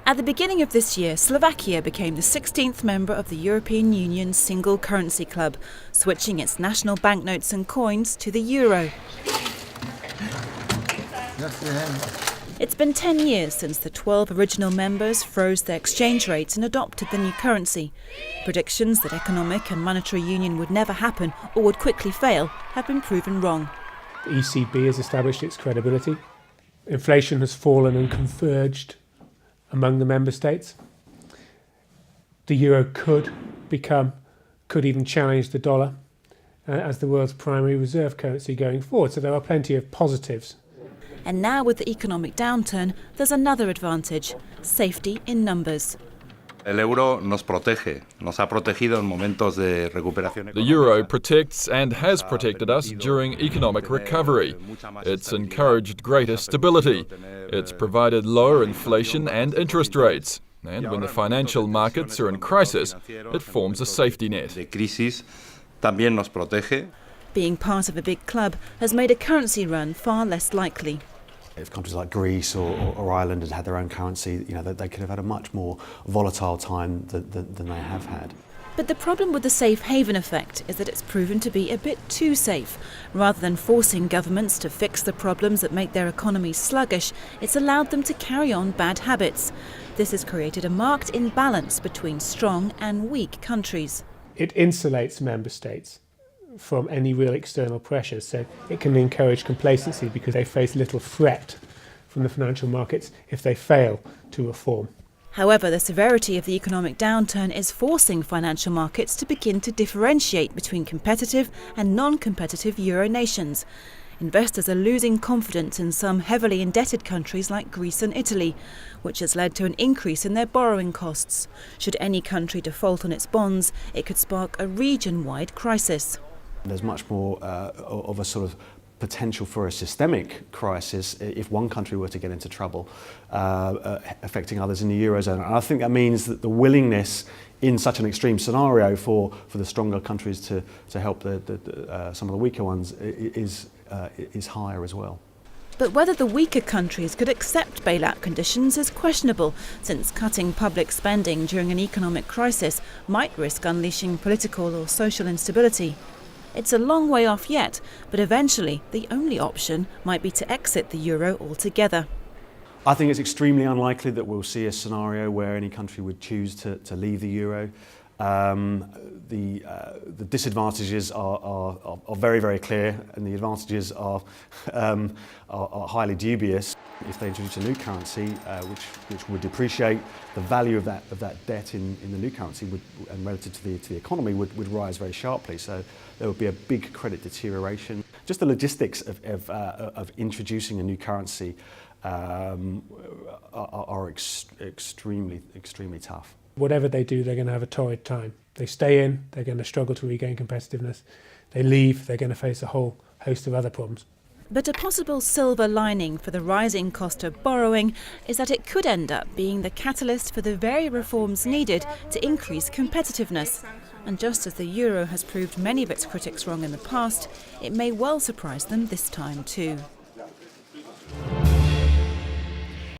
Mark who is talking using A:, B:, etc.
A: At the beginning of this year, Slovakia became the 16th member of the European Union's single currency club, switching its national banknotes and coins to the euro. It's been 10 years since the 12 original members froze their exchange rates and adopted the new currency. Predictions that economic and monetary union would never happen or would quickly fail have been proven wrong.
B: The ECB has established its credibility. Inflation has fallen and converged among the member states. The euro could even challenge the dollar as the world's primary reserve currency going forward. So there are plenty of positives.
A: And now with the economic downturn, there's another advantage: safety in numbers.
C: The
D: euro protects and has protected us during economic recovery. It's encouraged greater stability. It's provided lower inflation and interest rates. And when the financial markets are in crisis, it forms a safety net.
A: Being part of a big club has made a currency run far less likely.
E: If countries like Greece or Ireland had their own currency, they could have had a much more volatile time than they have had.
A: But the problem with the safe haven effect is that it's proven to be a bit too safe. Rather than forcing governments to fix the problems that make their economies sluggish, it's allowed them to carry on bad habits. This has created a marked imbalance between strong and weak countries.
B: It insulates member states from any real external pressures, so it can encourage complacency because they face little threat from the financial markets if they fail to reform.
A: However, the severity of the economic downturn is forcing financial markets to begin to differentiate between competitive and non-competitive euro nations. Investors are losing confidence in some heavily indebted countries like Greece and Italy, which has led to an increase in their borrowing costs. Should any country default on its bonds, it could spark a region-wide crisis.
E: There's much more of a sort of potential for a systemic crisis if one country were to get into trouble, affecting others in the Eurozone. And I think that means that the willingness in such an extreme scenario for the stronger countries to help some of the weaker ones is higher as well.
A: But whether the weaker countries could accept bailout conditions is questionable, since cutting public spending during an economic crisis might risk unleashing political or social instability. It's a long way off yet, but eventually the only option might be to exit the euro altogether.
E: I think it's extremely unlikely that we'll see a scenario where any country would choose to leave the euro. The disadvantages are very, very clear, and the advantages are highly dubious. If they introduce a new currency, which would depreciate, the value of that debt in the new currency and relative to the economy would rise very sharply. So there would be a big credit deterioration. Just the logistics of introducing a new currency are extremely tough.
B: Whatever they do, they're going to have a torrid time. They stay in, they're going to struggle to regain competitiveness. They leave, they're going to face a whole host of other problems.
A: But a possible silver lining for the rising cost of borrowing is that it could end up being the catalyst for the very reforms needed to increase competitiveness. And just as the euro has proved many of its critics wrong in the past, it may well surprise them this time too.